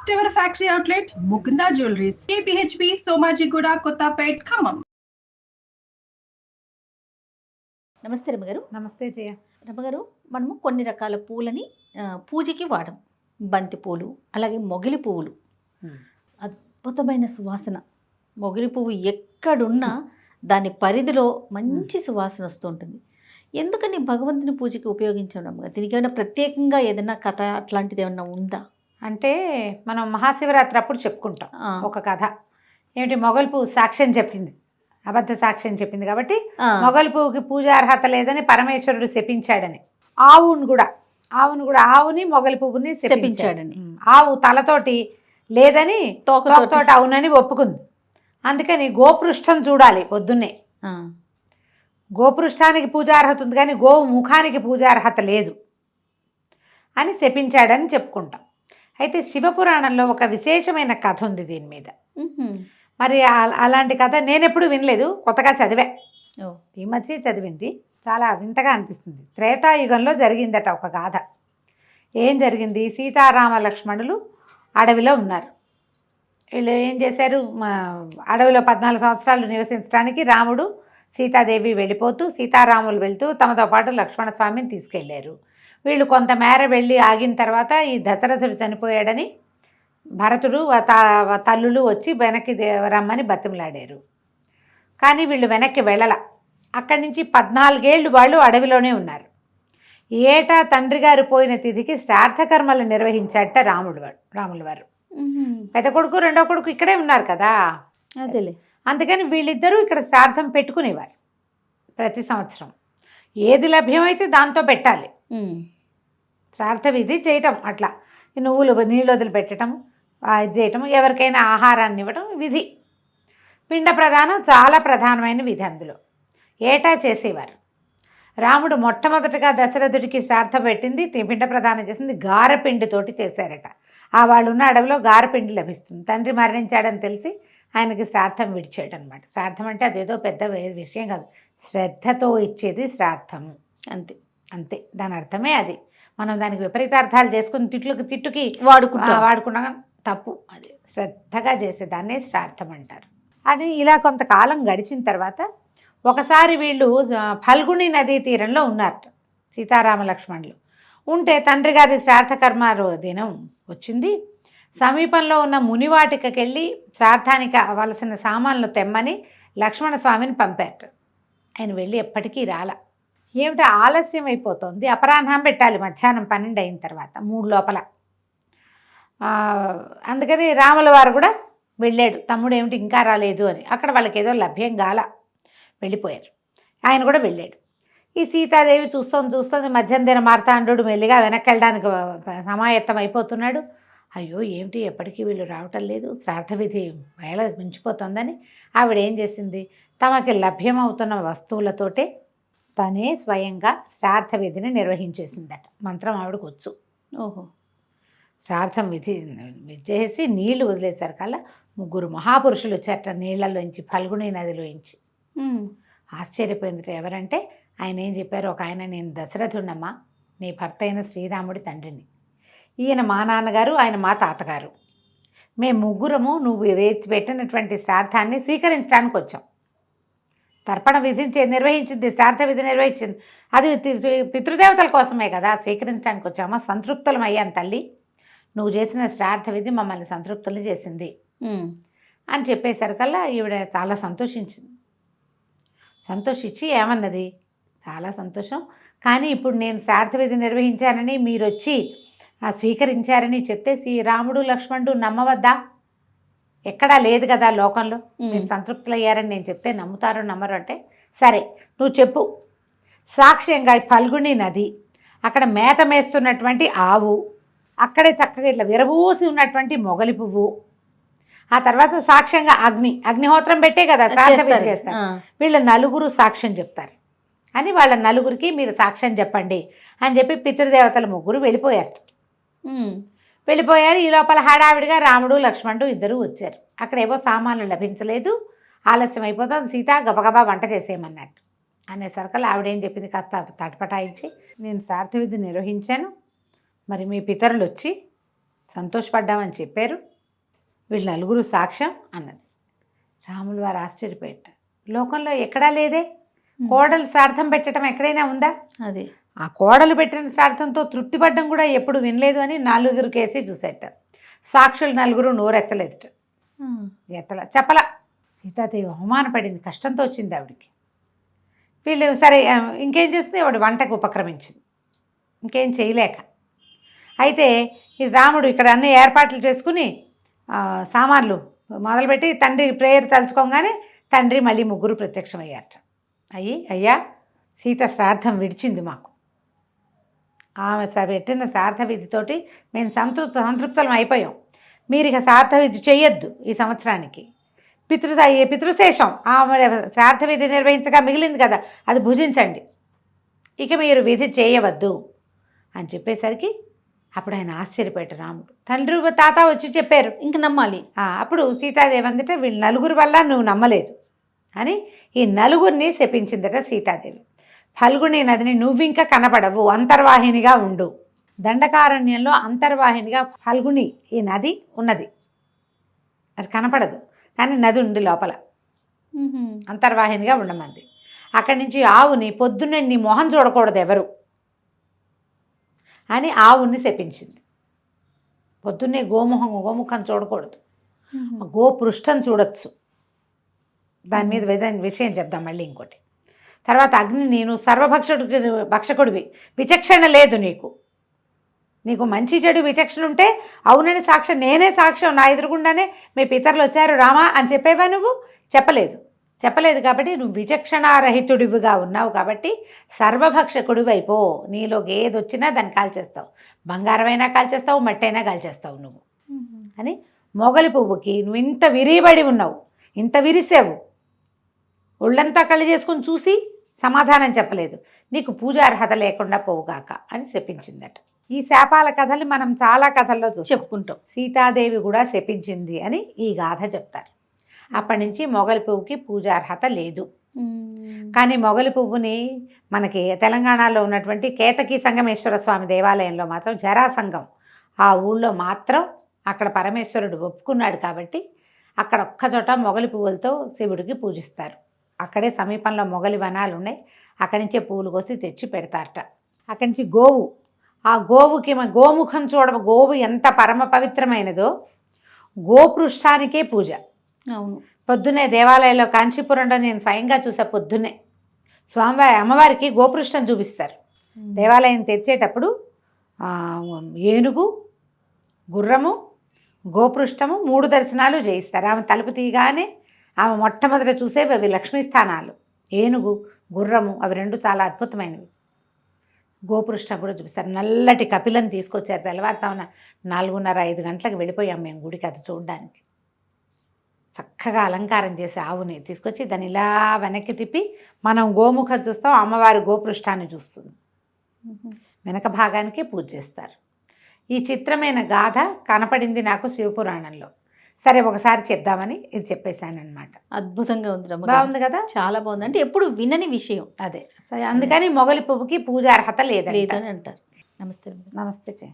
First ever factory outlet Mukunda jewelleries, KPHP Somajiguda, Kothapet, Khammam. నమస్తే రమ్మగారు. నమస్తే జయ. రమ్మగారు, మనము కొన్ని రకాల పూలని పూజకి వాడం. బంతి పూలు, అలాగే మొగిలి పువ్వులు. అద్భుతమైన సువాసన. మొగిలి పువ్వు ఎక్కడున్నా దాని పరిధిలో మంచి సువాసన వస్తూ ఉంటుంది. ఎందుకని భగవంతుని పూజకి ఉపయోగించాం రమ్మగారు? దీనికి ఏమైనా ప్రత్యేకంగా ఏదైనా కథ అట్లాంటిది ఏమన్నా ఉందా? అంటే మనం మహాశివరాత్రి అప్పుడు చెప్పుకుంటాం ఒక కథ. ఏమిటి, మొగలి పువ్వు సాక్ష్యం చెప్పింది, అబద్ధ సాక్ష్యం చెప్పింది కాబట్టి మొగలి పువ్వుకి పూజార్హత లేదని పరమేశ్వరుడు శపించాడని. ఆవుని మొగలి పువ్వుని శపించాడని. ఆవు తలతోటి లేదని తోకతోటి అవునని ఒప్పుకుంది. అందుకని గోపృష్టం చూడాలి పొద్దున్నే. గోపృష్టానికి పూజార్హత ఉంది కానీ గోవు ముఖానికి పూజార్హత లేదు అని శపించాడని చెప్పుకుంటాం. అయితే శివపురాణంలో ఒక విశేషమైన కథ ఉంది దీని మీద. మరి అలాంటి కథ నేను ఎప్పుడు వినలేదు, కొత్తగా చదివా. ఈ మధ్య చదివింది, చాలా వింతగా అనిపిస్తుంది. త్రేతాయుగంలో జరిగిందట ఒక గాథ. ఏం జరిగింది? సీతారామ లక్ష్మణులు అడవిలో ఉన్నారు. వీళ్ళు ఏం చేశారు, అడవిలో 14 సంవత్సరాలు నివసించడానికి రాముడు సీతాదేవి వెళ్ళిపోతూ, సీతారాములు వెళ్తూ తమతో పాటు లక్ష్మణస్వామిని తీసుకెళ్లారు. వీళ్ళు కొంతమేర వెళ్ళి ఆగిన తర్వాత ఈ దశరథుడు చనిపోయాడని భరతుడు తల్లులు వచ్చి వెనక్కి రమ్మని బతిమలాడారు. కానీ వీళ్ళు వెనక్కి వెళ్ళల. అక్కడి నుంచి 14 ఏళ్ళు వాళ్ళు అడవిలోనే ఉన్నారు. ఏటా తండ్రి గారు పోయిన తిథికి శ్రాద్ధకర్మలు నిర్వహించాట రాముల వారు. పెద్ద కొడుకు రెండో కొడుకు ఇక్కడే ఉన్నారు కదా, అదేలే. అందుకని వీళ్ళిద్దరూ ఇక్కడ శ్రాద్ధం పెట్టుకునేవారు ప్రతి సంవత్సరం. ఏది లభ్యమైతే దాంతో పెట్టాలి శ్రాద్ధ విధి చేయటం. అట్లా నీళ్ళు వదిలిపెట్టడం, ఇది చేయటం, ఎవరికైనా ఆహారాన్ని ఇవ్వటం విధి. పిండ ప్రదానం చాలా ప్రధానమైన విధి. అందులో ఏటా చేసేవారు. రాముడు మొట్టమొదటిగా దశరథుడికి శ్రాద్ధ పెట్టింది, పిండ ప్రదానం చేసింది గారపిండితోటి చేశారట. వాళ్ళు ఉన్న అడవిలో గారపిండి లభిస్తుంది. తండ్రి మరణించాడని తెలిసి ఆయనకి శ్రాద్ధం విడిచాడు అనమాట. శ్రాద్ధం అంటే అదేదో పెద్ద విషయం కాదు, శ్రద్ధతో ఇచ్చేది శ్రాద్ధము, అంతే అంతే. దాని అర్థమే అది. మనం దానికి విపరీతార్థాలు చేసుకుని తిట్టుకి వాడుకున్నా తప్పు. అది శ్రద్ధగా చేసేదాన్నే శ్రాద్ధం అంటారు. అని ఇలా కొంతకాలం గడిచిన తర్వాత ఒకసారి వీళ్ళు ఫల్గుణి నదీ తీరంలో ఉన్నారు సీతారామ లక్ష్మణులు. ఉంటే తండ్రి గారి శ్రాద్ధకర్మ దినం వచ్చింది. సమీపంలో ఉన్న మునివాటికకి వెళ్ళి శ్రాద్ధానికి కావలసిన సామాన్లు తెమ్మని లక్ష్మణస్వామిని పంపారు. ఆయన వెళ్ళి ఎప్పటికీ రాల. ఏమిటో ఆలస్యం అయిపోతుంది, అపరాహ్నం పెట్టాలి, మధ్యాహ్నం 12 అయిన తర్వాత 3 లోపల. అందుకని రాముల వారు కూడా వెళ్ళాడు. తమ్ముడు ఏమిటి ఇంకా రాలేదు అని. అక్కడ వాళ్ళకి ఏదో లభ్యం గాల, వెళ్ళిపోయారు. ఆయన కూడా వెళ్ళాడు. ఈ సీతాదేవి చూస్తోంది మధ్యాహ్నం మార్తాండు మెల్లిగా వెనక్కి వెళ్ళడానికి సమాయత్తం అయిపోతున్నాడు. అయ్యో ఏమిటి ఎప్పటికీ వీళ్ళు రావటం లేదు, శ్రాద్ధ విధి వేళ మించిపోతుందని ఆవిడ ఏం చేసింది, తమకి లభ్యమవుతున్న వస్తువులతోటే తనే స్వయంగా శ్రాద్ధ విధిని నిర్వహించేసిందట. మంత్రం ఆవిడకు వచ్చు. ఓహో. శ్రాద్ధం విధి చేసి నీళ్లు వదిలేశారు కల్లా 3 మహాపురుషులు వచ్చారట నీళ్లలోంచి, ఫల్గుణి నదిలోంచి. ఆశ్చర్యపోయింది. ఎవరంటే ఆయన ఏం చెప్పారు, ఒక ఆయన, నేను దశరథుడమ్మా, నీ భర్త అయిన శ్రీరాముడి తండ్రిని. ఈయన మా నాన్నగారు, ఆయన మా తాతగారు. మేము 3 నువ్వు పెట్టినటువంటి శ్రాద్ధాన్ని స్వీకరించడానికి వచ్చాం. తర్పణ విధి నిర్వహించింది, శ్రాద్ధ విధి నిర్వహించింది, అది పితృదేవతల కోసమే కదా, స్వీకరించడానికి వచ్చామా. సంతృప్తులం అయ్యాను తల్లి, నువ్వు చేసిన శ్రాద్ధ విధి మమ్మల్ని సంతృప్తులు చేసింది అని చెప్పేసరికల్లా ఈవిడ చాలా సంతోషించి ఏమన్నది, చాలా సంతోషం, కానీ ఇప్పుడు నేను శ్రాద్ధ విధి నిర్వహించానని మీరు వచ్చి స్వీకరించారని చెప్తే శ్రీరాముడు లక్ష్మణుడు నమ్మవద్దా? ఎక్కడా లేదు కదా లోకంలో, మీరు సంతృప్తులయ్యారని నేను చెప్తే నమ్ముతారో నమ్మరు అంటే, సరే నువ్వు చెప్పు. సాక్ష్యంగా ఫల్గుణి నది, అక్కడ మేత మేస్తున్నటువంటి ఆవు, అక్కడే చక్కగా ఇట్లా విరబూసి ఉన్నటువంటి మొగలి పువ్వు, ఆ తర్వాత సాక్ష్యంగా అగ్నిహోత్రం పెట్టే కదా శ్రాద్ధ విధి చేస్తారు. వీళ్ళ 4 సాక్ష్యం చెప్తారు అని వాళ్ళ 4కి మీరు సాక్ష్యం చెప్పండి అని చెప్పి పితృదేవతల 3 వెళ్ళిపోయారు. ఈ లోపల హడావిడిగా రాముడు లక్ష్మణుడు ఇద్దరు వచ్చారు. అక్కడ ఏవో సామాన్లు లభించలేదు, ఆలస్యం అయిపోతుంది, సీత గబగబా వంట చేసేయమన్నట్టు అనేసరికల్ ఆవిడేం చెప్పింది, కాస్త తటపటాయించి, నేను శ్రాద్ధ విధి నిర్వహించాను, మరి మీ పితరులు వచ్చి సంతోషపడ్డామని చెప్పారు, వీళ్ళు నలుగురు సాక్ష్యం అన్నది. రాములు వారు ఆశ్చర్యపోయాట. లోకంలో ఎక్కడా లేదే, కోడలు శ్రార్థం పెట్టడం ఎక్కడైనా ఉందా? అదే ఆ కోడలు పెట్టిన శ్రార్థంతో తృప్తిపడ్డం కూడా ఎప్పుడు వినలేదు అని 4 కేసి చూసేట. సాక్షులు 4 నోరెత్తలేదట. చెప్పలా. సీతాదేవి అవమానపడింది, కష్టంతో వచ్చింది ఆవిడికి. వీళ్ళు సరే ఇంకేం చేస్తుంది, ఆవిడ వంటకు ఉపక్రమించింది, ఇంకేం చేయలేక. అయితే ఈ రాముడు ఇక్కడ అన్ని ఏర్పాట్లు చేసుకుని సామాన్లు మొదలుపెట్టి తండ్రి ప్రేయర్ తలుచుకోగానే తండ్రి మళ్ళీ 3 ప్రత్యక్షమయ్యారట. అయ్యా సీత శ్రాద్ధం విడిచింది మాకు, ఆమె పెట్టిన శ్రాద్ధ విధితోటి మేము సంతృప్తులం అయిపోయాం, మీరు ఇక శ్రాద్ధ విధి చెయ్యొద్దు ఈ సంవత్సరానికి, పితృశేషం ఆమె శ్రాద్ధ విధి నిర్వహించగా మిగిలింది కదా అది భుజించండి, ఇక మీరు విధి చేయవద్దు అని చెప్పేసరికి అప్పుడు ఆయన ఆశ్చర్యపోయాడు రాముడు. తండ్రి తాత వచ్చి చెప్పారు, ఇంక నమ్మాలి. అప్పుడు సీతాదేవి అందట వీళ్ళు 4 వల్ల నువ్వు నమ్మలేదు అని ఈ 4 శపించిందట సీతాదేవి. ఫల్గుణి నదిని నువ్వింకా కనపడవు, అంతర్వాహినిగా ఉండు. దండకారణ్యంలో అంతర్వాహినిగా ఫల్గుణి ఈ నది ఉన్నది, అది కనపడదు కానీ నది ఉంది లోపల, అంతర్వాహినిగా ఉండమంది. అక్కడి నుంచి ఆవుని పొద్దున్నే నీ మొహం చూడకూడదు ఎవరు అని ఆవుని శపించింది. పొద్దున్నే గోముఖం చూడకూడదు, గోపృష్టం చూడొచ్చు. దాని మీద విషయం చెప్దాం మళ్ళీ ఇంకోటి. తర్వాత అగ్ని, నేను భక్షకుడివి, విచక్షణ లేదు నీకు మంచి చెడు విచక్షణ ఉంటే అవునని సాక్ష్యం, నేనే సాక్ష్యం, నా ఎదురుగుండానే మీ పితరులు వచ్చారు రామా అని చెప్పేవా నువ్వు? చెప్పలేదు కాబట్టి నువ్వు విచక్షణారహితుడివిగా ఉన్నావు కాబట్టి సర్వభక్షకుడివి అయిపో. నీలోకి ఏది వచ్చినా దాన్ని కాల్చేస్తావు, బంగారమైనా కాల్చేస్తావు, మట్టైనా కాల్చేస్తావు నువ్వు అని. మొగలి పువ్వుకి నువ్వు ఇంత విరిబడి ఉన్నావు, ఇంత విరిసావు, ఒళ్ళంతా కళ్ళు చేసుకుని చూసి సమాధానం చెప్పలేదు, నీకు పూజార్హత లేకుండా పోవుగాక అని శపించిందట. ఈ శాపాల కథల్ని మనం చాలా కథల్లో చెప్పుకుంటాం. సీతాదేవి కూడా శపించింది అని ఈ గాథ చెప్తారు. అప్పటి నుంచి మొగలి పువ్వుకి పూజార్హత లేదు. కానీ మొగలి పువ్వుని మనకి తెలంగాణలో ఉన్నటువంటి కేతకి సంగమేశ్వర స్వామి దేవాలయంలో మాత్రం జరాసంగం ఆ ఊళ్ళో మాత్రం అక్కడ పరమేశ్వరుడు ఒప్పుకున్నాడు కాబట్టి అక్కడ ఒక్కచోట మొగలి పువ్వులతో శివుడికి పూజిస్తారు. అక్కడే సమీపంలో మొగలి వనాలు ఉన్నాయి, అక్కడి నుంచే పువ్వులు కోసి తెచ్చి పెడతారట. అక్కడి నుంచి గోవు, ఆ గోవుకి గోముఖం గోవు ఎంత పరమ పవిత్రమైనదో గోపృష్ఠానికే పూజ. అవును, పొద్దున్నే దేవాలయంలో కాంచీపురంలో నేను స్వయంగా చూసా, పొద్దున్నే అమ్మవారికి గోపృష్టం చూపిస్తారు. దేవాలయం తెరిచేటప్పుడు ఏనుగు, గుర్రము, గోపృష్టము 3 దర్శనాలు చేయిస్తారు. ఆమె తలుపు తీయగానే ఆమె మొట్టమొదట చూసేవి అవి లక్ష్మీ స్థానాలు, ఏనుగు, గుర్రము, అవి 2 చాలా అద్భుతమైనవి. గోపృష్టం కూడా చూపిస్తారు. నల్లటి కపిలను తీసుకొచ్చారు. తెల్లవారుజామున 4:30-5 గంటలకు వెళ్ళిపోయాం మేము గుడికి అది చూడడానికి. చక్కగా అలంకారం చేసి ఆవుని తీసుకొచ్చి దాన్ని ఇలా వెనక్కి తిప్పి మనం గోముఖం చూస్తాం, అమ్మవారి గోపృష్ఠాన్ని చూస్తుంది, వెనక భాగానికి పూజ చేస్తారు. ఈ చిత్రమైన గాథ కనపడింది నాకు శివపురాణంలో. సరే ఒకసారి చెప్దామని ఇది చెప్పేశాను అనమాట. అద్భుతంగా ఉంది, బాగుంది కదా, చాలా బాగుంది. అంటే ఎప్పుడు వినని విషయం అదే. అందుకని మొగలి పువ్వుకి పూజార్హత లేదని అంటారు. నమస్తే. నమస్తే.